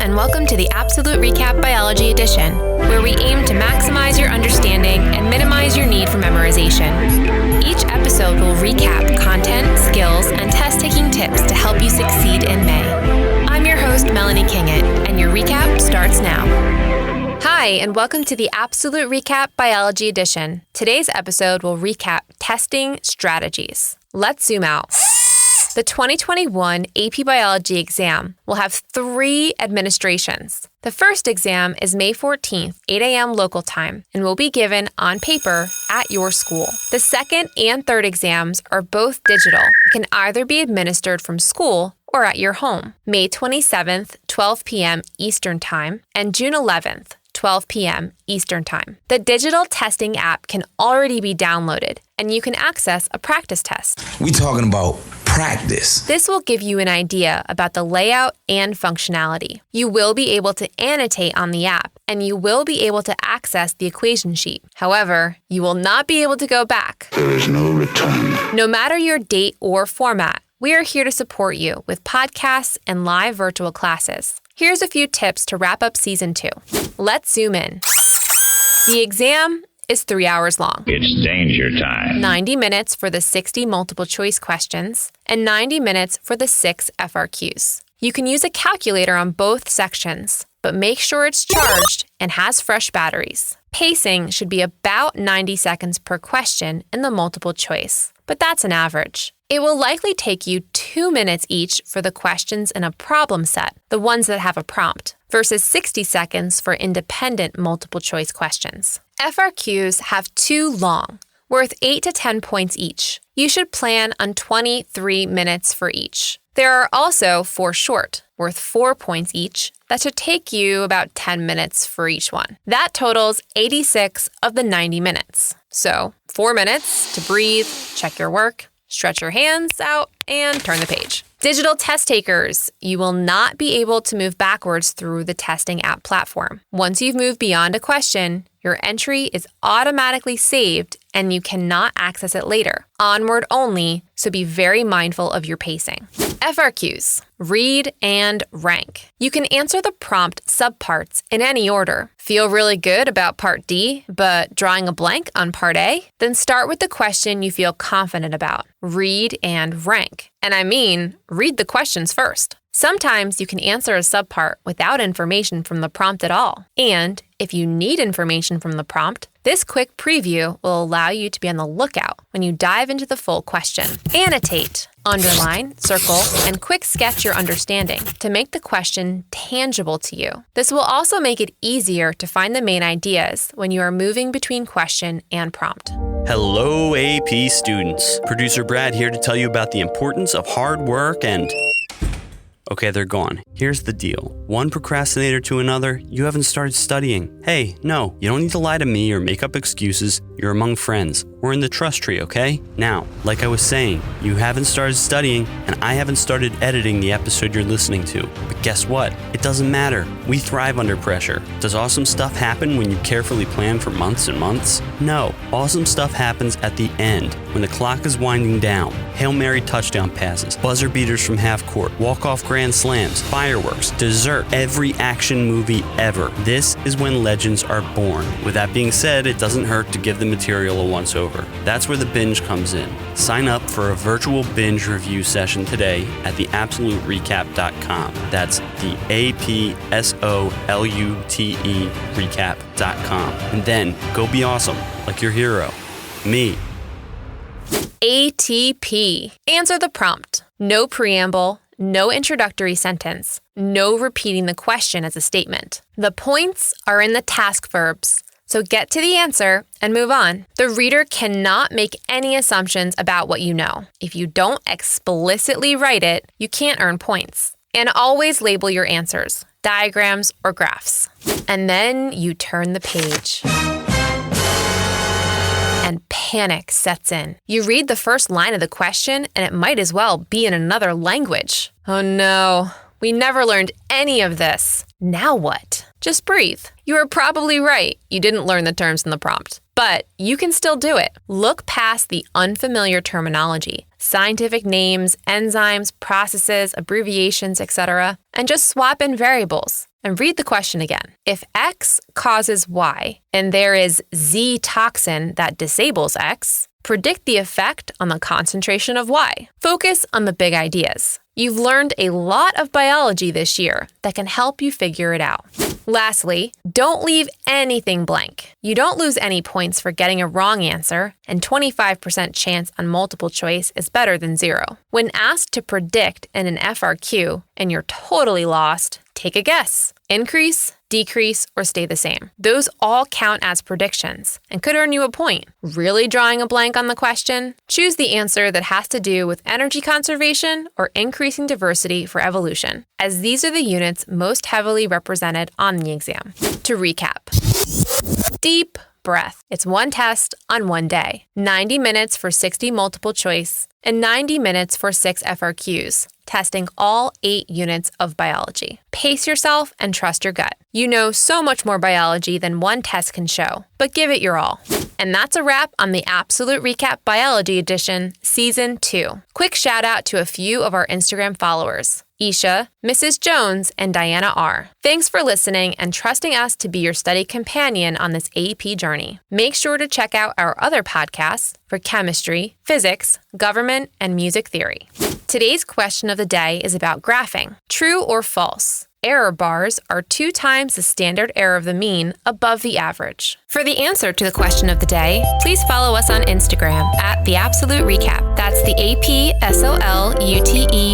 and welcome to the Absolute Recap Biology Edition, where we aim to maximize your understanding and minimize your need for memorization. Each episode will recap content, skills, and test-taking tips to help you succeed in May. I'm your host, Melanie Kingett, and your recap starts now. Hi, and welcome to the Absolute Recap Biology Edition. Today's episode will recap testing strategies. Let's zoom out. The 2021 AP Biology exam will have 3 administrations. The first exam is May 14th, 8 a.m. local time, and will be given on paper at your school. The second and third exams are both digital, can either be administered from school or at your home. May 27th, 12 p.m. Eastern Time, and June 11th, 12 p.m. Eastern Time. The digital testing app can already be downloaded, and you can access a practice test. We talking about practice. This will give you an idea about the layout and functionality. You will be able to annotate on the app, and you will be able to access the equation sheet. However, you will not be able to go back. There is no return. No matter your date or format, we are here to support you with podcasts and live virtual classes. Here's a few tips to wrap up Season 2. Let's zoom in. The exam is 3 hours long. It's danger time. 90 minutes for the 60 multiple choice questions and 90 minutes for the 6 FRQs. You can use a calculator on both sections, but make sure it's charged and has fresh batteries. Pacing should be about 90 seconds per question in the multiple choice, but that's an average. It will likely take you 2 minutes each for the questions in a problem set, the ones that have a prompt, versus 60 seconds for independent multiple choice questions. FRQs have 2 long, worth 8 to 10 points each. You should plan on 23 minutes for each. There are also 4 short, worth 4 points each, that should take you about 10 minutes for each one. That totals 86 of the 90 minutes. So 4 minutes to breathe, check your work, stretch your hands out, and turn the page. Digital test takers, you will not be able to move backwards through the testing app platform. Once you've moved beyond a question, your entry is automatically saved and you cannot access it later. Onward only, so be very mindful of your pacing. FRQs, read and rank. You can answer the prompt subparts in any order. Feel really good about part D, but drawing a blank on part A? Then start with the question you feel confident about. Read and rank. And I mean, read the questions first. Sometimes you can answer a subpart without information from the prompt at all. And if you need information from the prompt, this quick preview will allow you to be on the lookout when you dive into the full question. Annotate, underline, circle, and quick sketch your understanding to make the question tangible to you. This will also make it easier to find the main ideas when you are moving between question and prompt. Hello, AP students. Producer Brad here to tell you about the importance of hard work and... Okay, they're gone. Here's the deal. One procrastinator to another, you haven't started studying. Hey, no, you don't need to lie to me or make up excuses. You're among friends. We're in the trust tree, okay? Now, like I was saying, you haven't started studying, and I haven't started editing the episode you're listening to. But guess what? It doesn't matter. We thrive under pressure. Does awesome stuff happen when you carefully plan for months and months? No. Awesome stuff happens at the end, when the clock is winding down. Hail Mary touchdown passes, buzzer beaters from half court, walk-off grand slams, fireworks, dessert, every action movie ever. This is when legends are born. With that being said, it doesn't hurt to give the material a once-over. That's where the binge comes in. Sign up for a virtual binge review session today at TheApsoluteRecap.com. That's the APsolute recap.com. And then go be awesome, like your hero, me. ATP. Answer the prompt. No preamble, no introductory sentence, no repeating the question as a statement. The points are in the task verbs, so get to the answer and move on. The reader cannot make any assumptions about what you know. If you don't explicitly write it, you can't earn points. And always label your answers, diagrams or graphs. And then you turn the page. And panic sets in. You read the first line of the question, and it might as well be in another language. Oh no, we never learned any of this. Now what? Just breathe. You are probably right. You didn't learn the terms in the prompt, but you can still do it. Look past the unfamiliar terminology, scientific names, enzymes, processes, abbreviations, etc., and just swap in variables. and read the question again. If X causes Y and there is Z toxin that disables X, predict the effect on the concentration of Y. Focus on the big ideas. You've learned a lot of biology this year that can help you figure it out. Lastly, don't leave anything blank. You don't lose any points for getting a wrong answer, and 25% chance on multiple choice is better than 0. When asked to predict in an FRQ and you're totally lost, take a guess. Increase, decrease, or stay the same. Those all count as predictions and could earn you a point. Really drawing a blank on the question? Choose the answer that has to do with energy conservation or increasing diversity for evolution, as these are the units most heavily represented on the exam. To recap, deep breath. It's one test on one day, 90 minutes for 60 multiple choice, and 90 minutes for 6 FRQs, testing all 8 units of biology. Pace yourself and trust your gut. You know so much more biology than one test can show, but give it your all. And that's a wrap on the Absolute Recap Biology Edition, Season 2. Quick shout out to a few of our Instagram followers, Isha, Mrs. Jones, and Diana R. Thanks for listening and trusting us to be your study companion on this AP journey. Make sure to check out our other podcasts for chemistry, physics, government, and music theory. Today's question of the day is about graphing. True or false? Error bars are 2 times the standard error of the mean above the average. For the answer to the question of the day, please follow us on Instagram at TheApsoluteRecap. That's the APsolute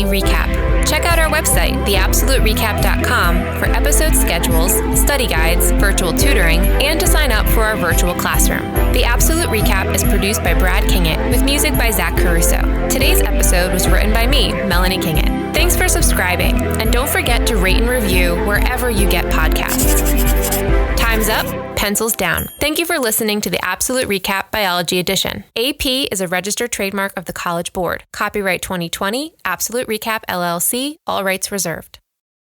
recap. Check out our website, TheApsoluteRecap.com, for episode schedules, study guides, virtual tutoring, and to sign up for our virtual classroom. The Absolute Recap is produced by Brad Kingett with music by Zach Caruso. Today's episode was written by me, Melanie Kingett. Thanks for subscribing, and don't forget to rate and review wherever you get podcasts. Time's up, pencils down. Thank you for listening to the Absolute Recap Biology Edition. AP is a registered trademark of the College Board. Copyright 2020, Absolute Recap LLC, all rights reserved.